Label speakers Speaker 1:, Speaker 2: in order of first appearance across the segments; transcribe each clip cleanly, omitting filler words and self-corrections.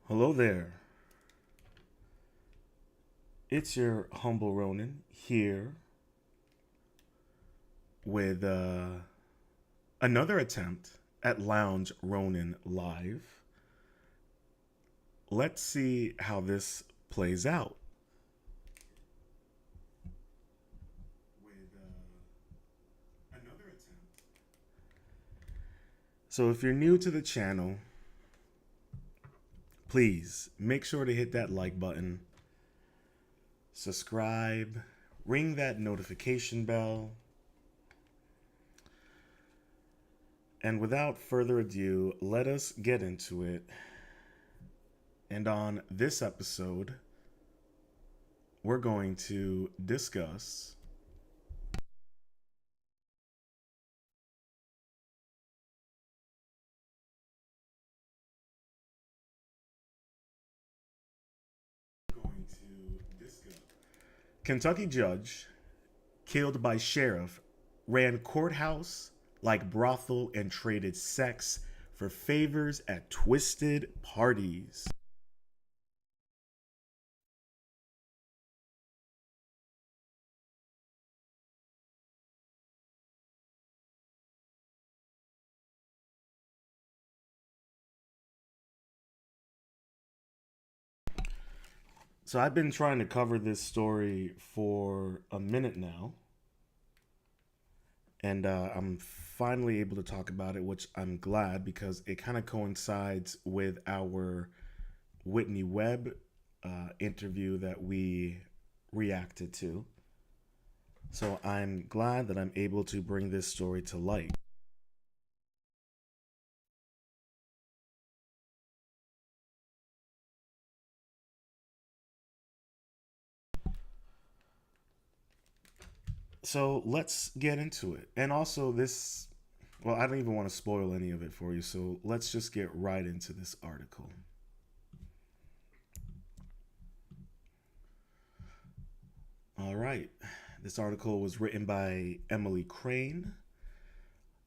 Speaker 1: Hello there. It's your humble Rōnin here with another attempt at Lounge Rōnin Live. Let's see how this plays out. So, if you're new to the channel, please make sure to hit that like button, subscribe, ring that notification bell. And without further ado, let us get into it. And on this episode, we're going to discuss Kentucky judge killed by sheriff ran courthouse like brothel and traded sex for favors at twisted parties. So I've been trying to cover this story for a minute now, and I'm finally able to talk about it, which I'm glad because it kind of coincides with our Whitney Webb interview that we reacted to. So I'm glad that I'm able to bring this story to light. So let's get into it. And also, well, I don't even want to spoil any of it for you. So let's just get right into this article. All right. This article was written by Emily Crane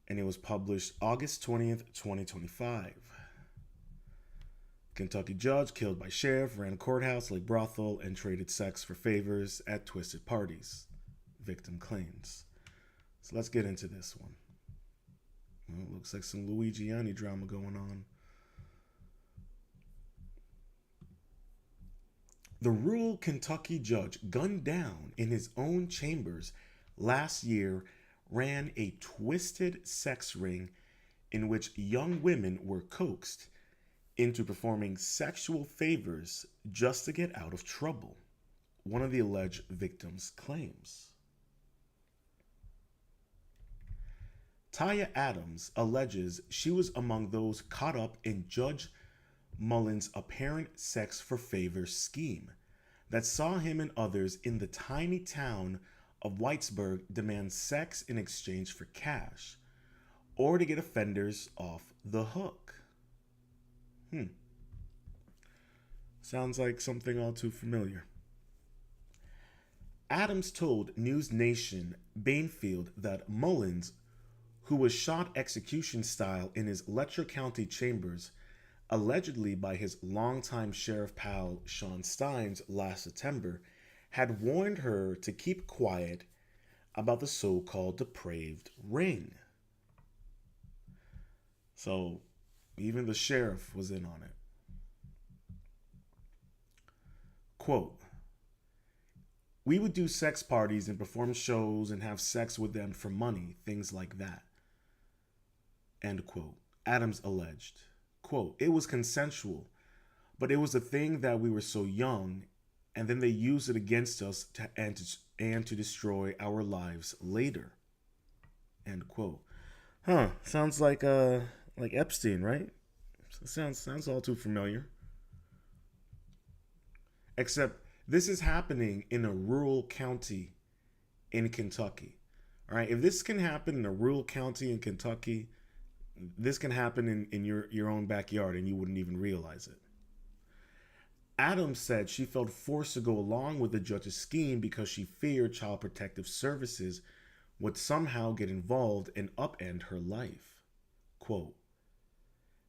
Speaker 1: and it was published August 20th, 2025. Kentucky judge killed by sheriff ran courthouse like brothel and traded sex for favors at twisted parties. Victim claims. So let's get into this one. Well, it looks like some Luigiani drama going on. The rural Kentucky judge gunned down in his own chambers last year ran a twisted sex ring in which young women were coaxed into performing sexual favors just to get out of trouble, one of the alleged victims claims. Taya Adams alleges she was among those caught up in Judge Mullen's apparent sex for favor scheme that saw him and others in the tiny town of Whitesburg demand sex in exchange for cash or to get offenders off the hook. Sounds like something all too familiar. Adams told News Nation Bainfield that Mullins, who was shot execution style in his Letcher County chambers, allegedly by his longtime sheriff pal Sean Steins last September, had warned her to keep quiet about the so-called depraved ring. So even the sheriff was in on it. Quote, "We would do sex parties and perform shows and have sex with them for money, things like that." End quote. Adams alleged. Quote, "It was consensual, but it was a thing that we were so young, and then they used it against us and to destroy our lives later." End quote. Huh? Sounds like Epstein, right? Sounds all too familiar. Except this is happening in a rural county in Kentucky. All right, if this can happen in a rural county in Kentucky, this can happen in your own backyard and you wouldn't even realize it. Adams said she felt forced to go along with the judge's scheme because she feared Child Protective Services would somehow get involved and upend her life. Quote,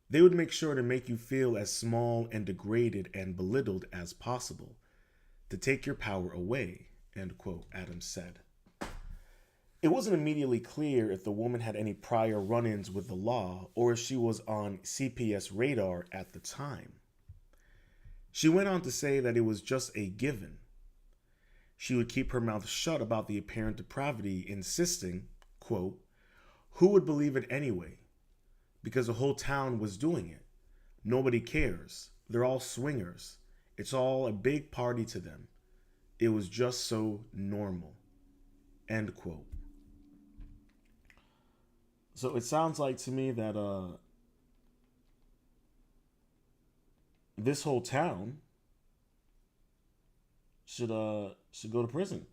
Speaker 1: They would make sure to make you feel as small and degraded and belittled as possible, to take your power away, end quote, Adams said. It wasn't immediately clear if the woman had any prior run ins with the law or if she was on CPS radar at the time. She went on to say that it was just a given. She would keep her mouth shut about the apparent depravity, insisting, quote, who would believe it anyway? Because the whole town was doing it. Nobody cares. They're all swingers. It's all a big party to them. It was just so normal. End quote. So it sounds like to me that this whole town should go to prison.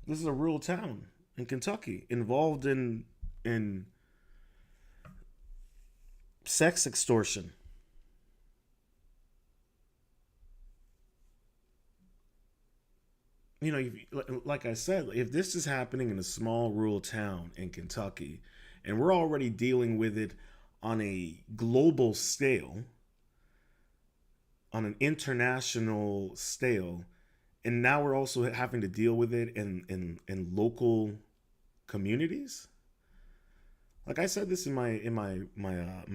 Speaker 1: This is a rural town in Kentucky involved in sex extortion. You know, like I said, if this is happening in a small rural town in Kentucky, and we're already dealing with it on a global scale, on an international scale, and now we're also having to deal with it in local communities. Like I said this in my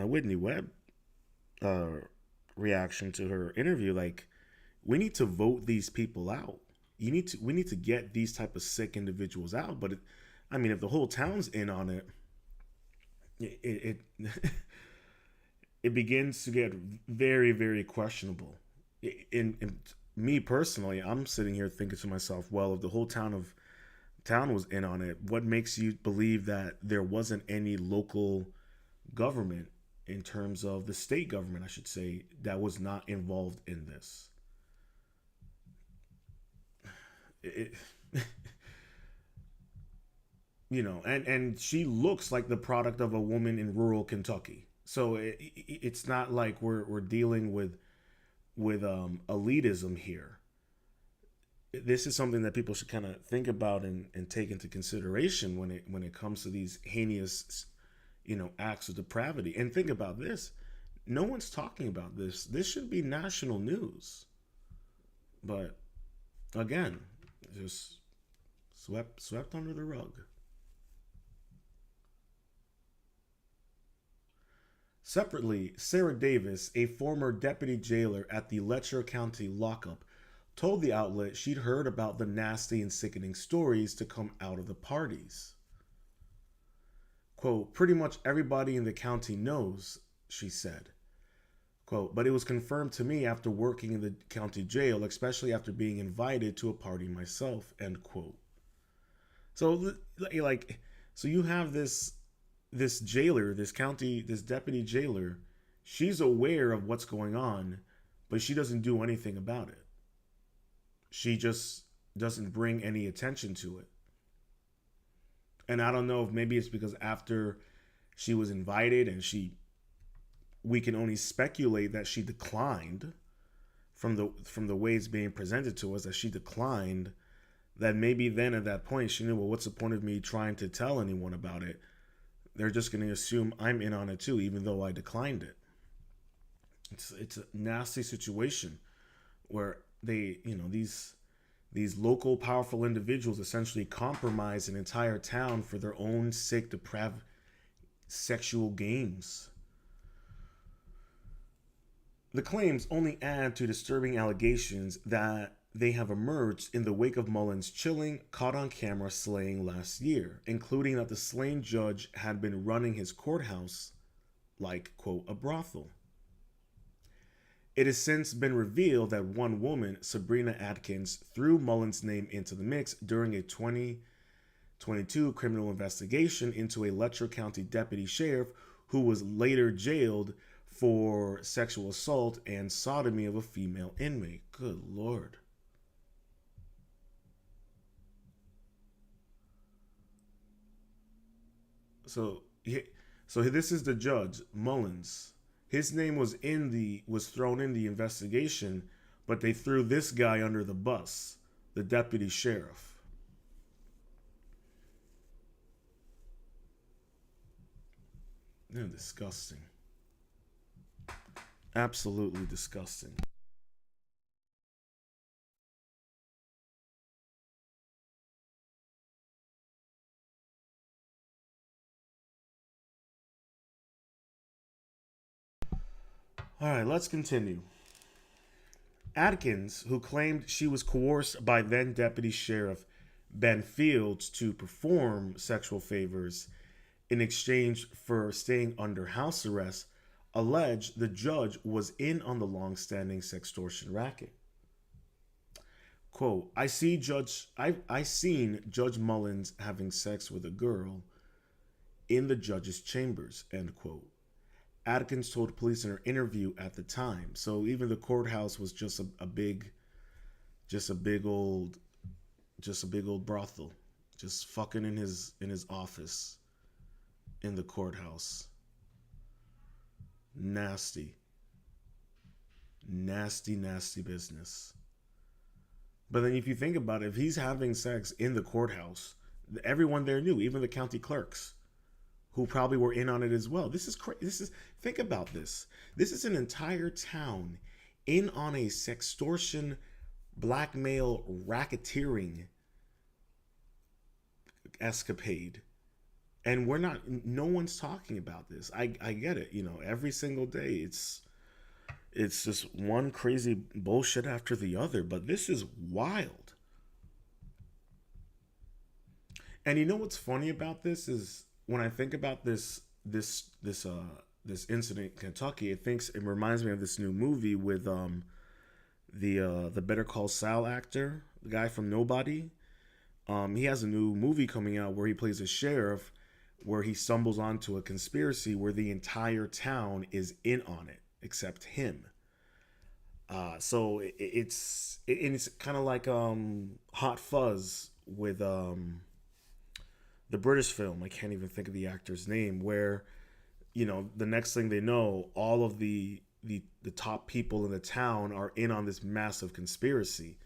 Speaker 1: Whitney Webb uh, reaction to her interview. Like, we need to vote these people out. We need to get these type of sick individuals out. But I mean, if the whole town's in on it, it it begins to get very, very questionable. In me personally, I'm sitting here thinking to myself, well, if the whole town was in on it, what makes you believe that there wasn't any local government, in terms of the state government, I should say, that was not involved in this? It, you know, and she looks like the product of a woman in rural Kentucky. So it's not like we're dealing with elitism here. This is something that people should kind of think about and take into consideration when it comes to these heinous, acts of depravity. And think about this: no one's talking about this. This should be national news, but again, just swept under the rug. Separately, Sarah Davis, a former deputy jailer at the Letcher County lockup, told the outlet she'd heard about the nasty and sickening stories to come out of the parties. Quote, pretty much everybody in the county knows, she said. Quote, but it was confirmed to me after working in the county jail, especially after being invited to a party myself, end quote. So, so you have this jailer, this deputy jailer, she's aware of what's going on, but she doesn't do anything about it. She just doesn't bring any attention to it. And I don't know if maybe it's because after she was invited and we can only speculate that she declined from the way it's being presented to us, that she declined, that maybe then at that point she knew, well, what's the point of me trying to tell anyone about it? They're just going to assume I'm in on it too, even though I declined it. It's a nasty situation where these local powerful individuals essentially compromise an entire town for their own sick, depraved sexual games. The claims only add to disturbing allegations that they have emerged in the wake of Mullen's chilling, caught-on-camera slaying last year, including that the slain judge had been running his courthouse like, quote, a brothel. It has since been revealed that one woman, Sabrina Atkins, threw Mullen's name into the mix during a 2022 criminal investigation into a Letcher County deputy sheriff who was later jailed for sexual assault and sodomy of a female inmate. Good Lord. So this is the judge, Mullins. His name was thrown in the investigation, but they threw this guy under the bus, the deputy sheriff. Yeah, disgusting. Absolutely disgusting. All right, let's continue. Adkins, who claimed she was coerced by then Deputy Sheriff Ben Fields to perform sexual favors in exchange for staying under house arrest, alleged the judge was in on the long-standing sextortion racket. Quote, I seen Judge Mullins having sex with a girl in the judge's chambers, end quote. Adkins told police in her interview at the time. So even the courthouse was just a big, just a big old, just a big old brothel, just fucking in his office in the courthouse. Nasty, nasty, nasty business. But then if you think about it, if he's having sex in the courthouse, everyone there knew, even the county clerks, who probably were in on it as well. This is crazy. This is think about this. This is an entire town in on a sextortion, blackmail, racketeering escapade, and we're not. No one's talking about this. I get it. You know, every single day it's just one crazy bullshit after the other. But this is wild. And you know what's funny about this is when I think about this incident in Kentucky, it reminds me of this new movie with the Better Call Saul actor, the guy from Nobody. He has a new movie coming out where he plays a sheriff, where he stumbles onto a conspiracy where the entire town is in on it except him. It's kind of like Hot Fuzz with the British film. I can't even think of the actor's name. Where the next thing they know, all of the top people in the town are in on this massive conspiracy.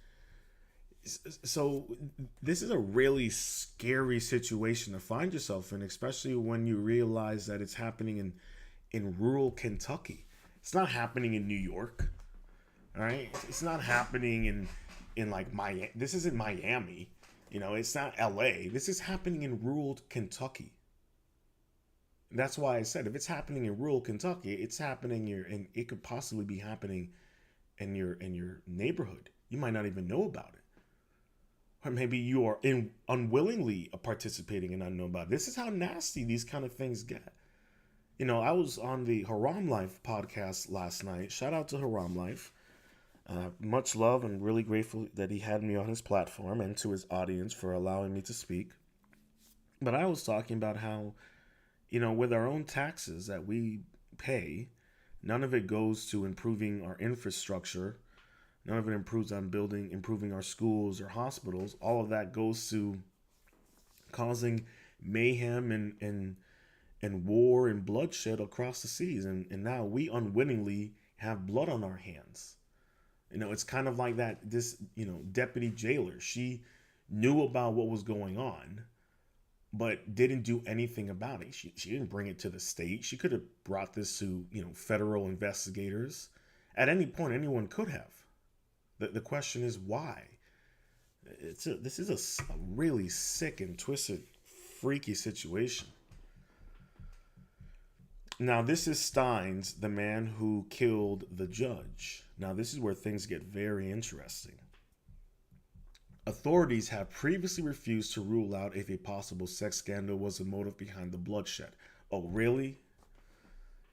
Speaker 1: So this is a really scary situation to find yourself in, especially when you realize that it's happening in rural Kentucky. It's not happening in New York. All right, it's not happening in like Miami. This isn't Miami. It's not L.A. This is happening in rural Kentucky. That's why I said if it's happening in rural Kentucky, it's happening here, and it could possibly be happening in your neighborhood. You might not even know about it, or maybe you are unwillingly participating and unknown about it. This is how nasty these kind of things get. I was on the Haram Life podcast last night. Shout out to Haram Life. Much love, and really grateful that he had me on his platform, and to his audience for allowing me to speak. But I was talking about how, with our own taxes that we pay, none of it goes to improving our infrastructure. None of it improves on improving our schools or hospitals. All of that goes to causing mayhem and war and bloodshed across the seas. And now we unwittingly have blood on our hands. It's kind of like that. This, deputy jailer, she knew about what was going on, but didn't do anything about it. She didn't bring it to the state. She could have brought this to, federal investigators. At any point, anyone could have. The question is why. This is a really sick and twisted, freaky situation. Now, this is Steins, the man who killed the judge. Now, this is where things get very interesting. Authorities have previously refused to rule out if a possible sex scandal was the motive behind the bloodshed. Oh, really?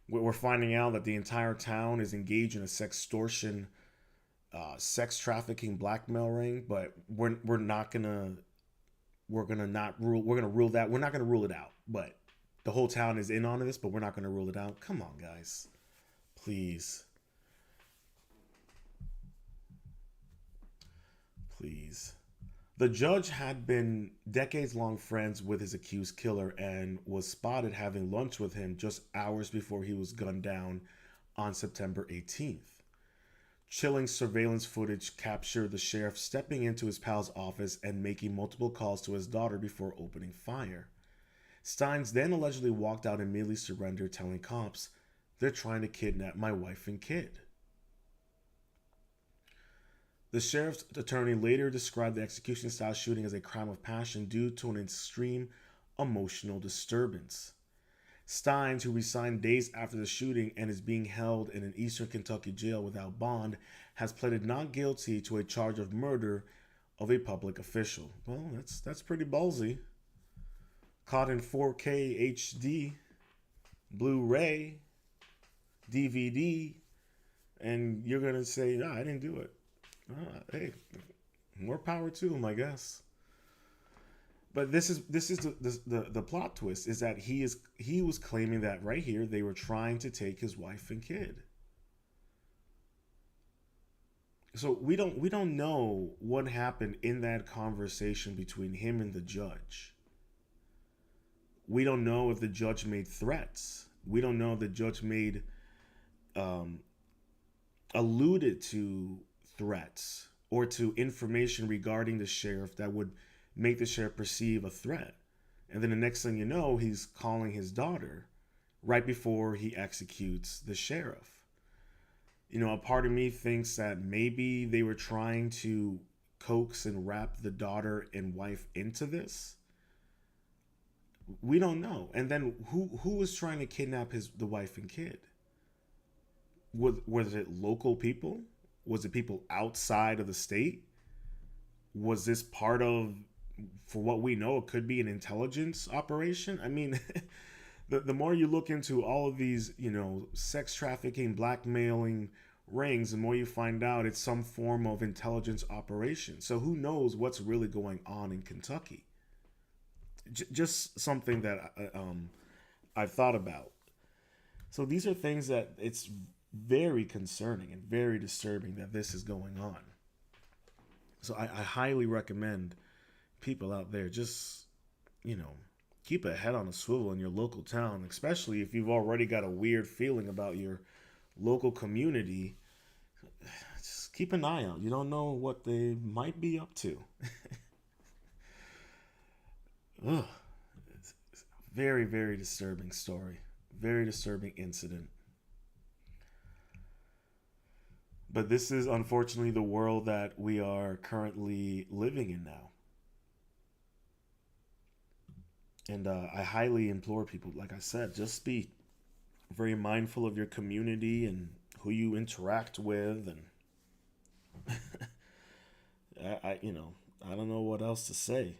Speaker 1: We're finding out that the entire town is engaged in a sextortion, sex trafficking, blackmail ring, but we're not gonna rule that. We're not gonna rule it out, but the whole town is in on this, but we're not gonna rule it out. Come on, guys, please. Please. The judge had been decades long friends with his accused killer and was spotted having lunch with him just hours before he was gunned down on September 18th. Chilling surveillance footage captured the sheriff stepping into his pal's office and making multiple calls to his daughter before opening fire. Steins then allegedly walked out and immediately surrendered, telling cops they're trying to kidnap my wife and kid. The sheriff's attorney later described the execution style shooting as a crime of passion due to an extreme emotional disturbance. Steins, who resigned days after the shooting and is being held in an eastern Kentucky jail without bond, has pleaded not guilty to a charge of murder of a public official. Well, that's pretty ballsy. Caught in 4K HD, Blu-ray, DVD, and you're gonna say, "No, I didn't do it." Hey, more power to him, I guess. But this is the plot twist is that he was claiming that right here they were trying to take his wife and kid. So we don't know what happened in that conversation between him and the judge. We don't know if the judge made threats. We don't know if the judge made um, alluded to threats or to information regarding the sheriff that would make the sheriff perceive a threat. And then the next thing you know, he's calling his daughter right before he executes the sheriff. You know, a part of me thinks that maybe they were trying to coax and wrap the daughter and wife into this. We don't know. And then who was trying to kidnap the wife and kid? Was it local people? Was it people outside of the state? Was this part of, for what we know, it could be an intelligence operation? I mean, the more you look into all of these, sex trafficking, blackmailing rings, the more you find out it's some form of intelligence operation. So who knows what's really going on in Kentucky? Just something that I've thought about. So these are things that it's very concerning and very disturbing that this is going on. So I highly recommend people out there just, keep a head on a swivel in your local town, especially if you've already got a weird feeling about your local community. Just keep an eye out. You don't know what they might be up to. Ugh. It's a very, very disturbing story. Very disturbing incident. But this is unfortunately the world that we are currently living in now. And I highly implore people, like I said, just be very mindful of your community and who you interact with. And I don't know what else to say.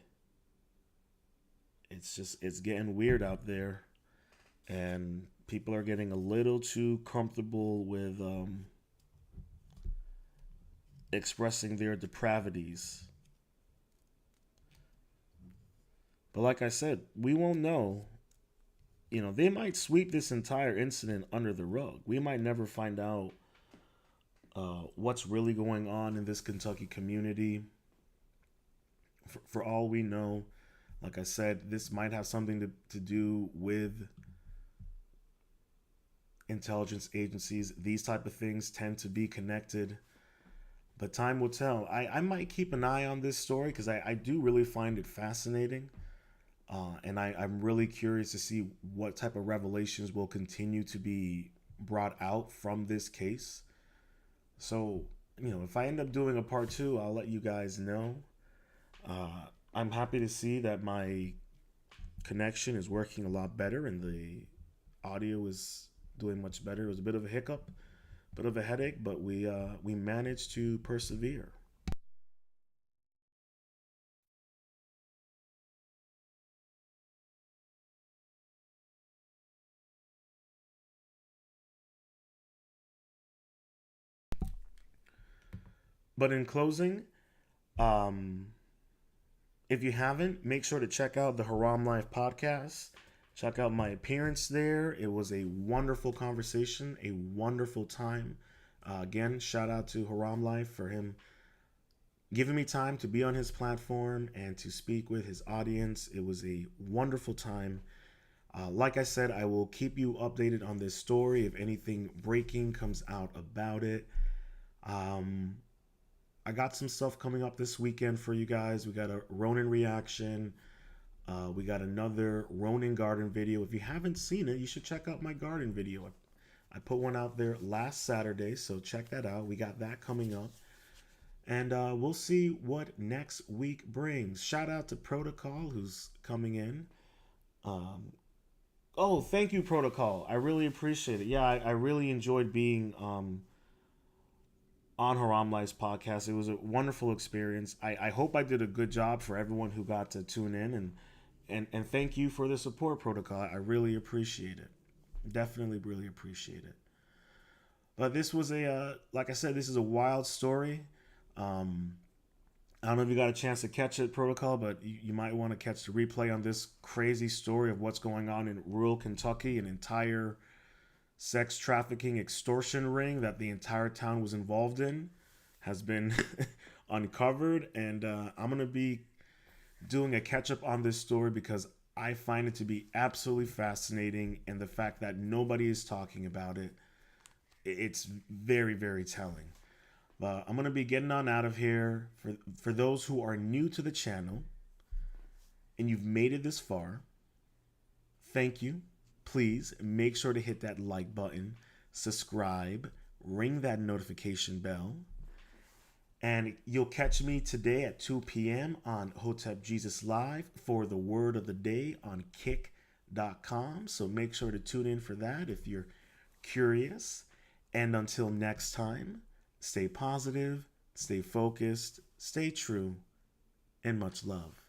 Speaker 1: It's getting weird out there, and people are getting a little too comfortable with expressing their depravities. But like I said, we won't know. They might sweep this entire incident under the rug. We might never find out what's really going on in this Kentucky community. For all we know, like I said, this might have something to do with intelligence agencies. These type of things tend to be connected. But time will tell. I might keep an eye on this story because I do really find it fascinating. And I'm really curious to see what type of revelations will continue to be brought out from this case. So, if I end up doing a part two, I'll let you guys know. I'm happy to see that my connection is working a lot better and the audio is doing much better. It was a bit of a hiccup, bit of a headache, but we managed to persevere. But in closing, um, if you haven't, make sure to check out the Haram Life podcast. Check out my appearance there. It was a wonderful conversation, a wonderful time. Again, shout out to Haram Life for him giving me time to be on his platform and to speak with his audience. It was a wonderful time. Like I said, I will keep you updated on this story if anything breaking comes out about it. Um, I got some stuff coming up this weekend for you guys. We got a Rōnin reaction. We got another Rōnin garden video. If you haven't seen it, you should check out my garden video. I put one out there last Saturday, so check that out. We got that coming up. And we'll see what next week brings. Shout out to Protocol, who's coming in. Oh, thank you, Protocol. I really appreciate it. Yeah, I really enjoyed being on Haram Life's podcast. It was a wonderful experience. I hope I did a good job for everyone who got to tune in. And thank you for the support, Protocol. I really appreciate it. Definitely really appreciate it. But this was like I said, this is a wild story. I don't know if you got a chance to catch it, Protocol, but you might want to catch the replay on this crazy story of what's going on in rural Kentucky, an entire sex trafficking extortion ring that the entire town was involved in has been uncovered. And I'm going to be doing a catch up on this story because I find it to be absolutely fascinating. And the fact that nobody is talking about it, it's very, very telling. I'm going to be getting on out of here. For those who are new to the channel and you've made it this far, thank you. Please make sure to hit that like button, subscribe, ring that notification bell, and you'll catch me today at 2 p.m. on Hotep Jesus Live for the word of the day on kick.com. So make sure to tune in for that if you're curious. And until next time, stay positive, stay focused, stay true, and much love.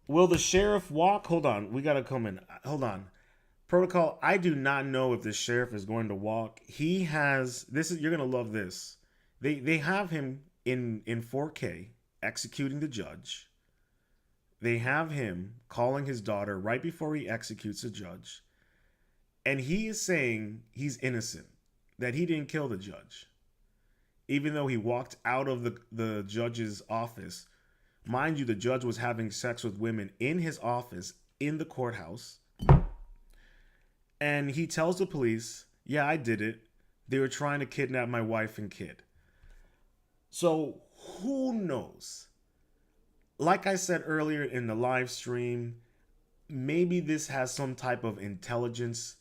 Speaker 1: Will the sheriff walk? Hold on. We got to come in. Hold on. Protocol, I do not know if the sheriff is going to walk. He has this is you're going to love this. They have him in 4K executing the judge. They have him calling his daughter right before he executes the judge. And he is saying he's innocent, that he didn't kill the judge. Even though he walked out of the judge's office. Mind you, the judge was having sex with women in his office in the courthouse. And he tells the police, yeah, I did it. They were trying to kidnap my wife and kid. So who knows? Like I said earlier in the live stream, maybe this has some type of intelligence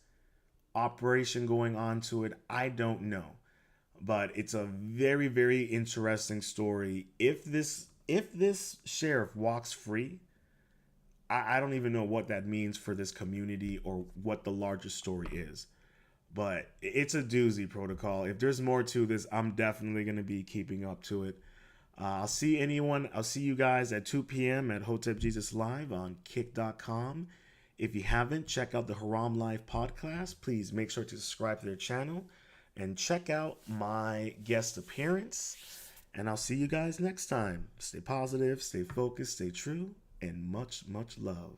Speaker 1: operation going on to it. I don't know. But it's a very, very interesting story. If this sheriff walks free, I don't even know what that means for this community or what the larger story is. But it's a doozy, Protocol. If there's more to this, I'm definitely going to be keeping up to it. I'll see you guys at 2 p.m. at Hotep Jesus Live on kick.com. If you haven't, check out the Haram Live podcast. Please make sure to subscribe to their channel and check out my guest appearance. And I'll see you guys next time. Stay positive, stay focused, stay true, and much, much love.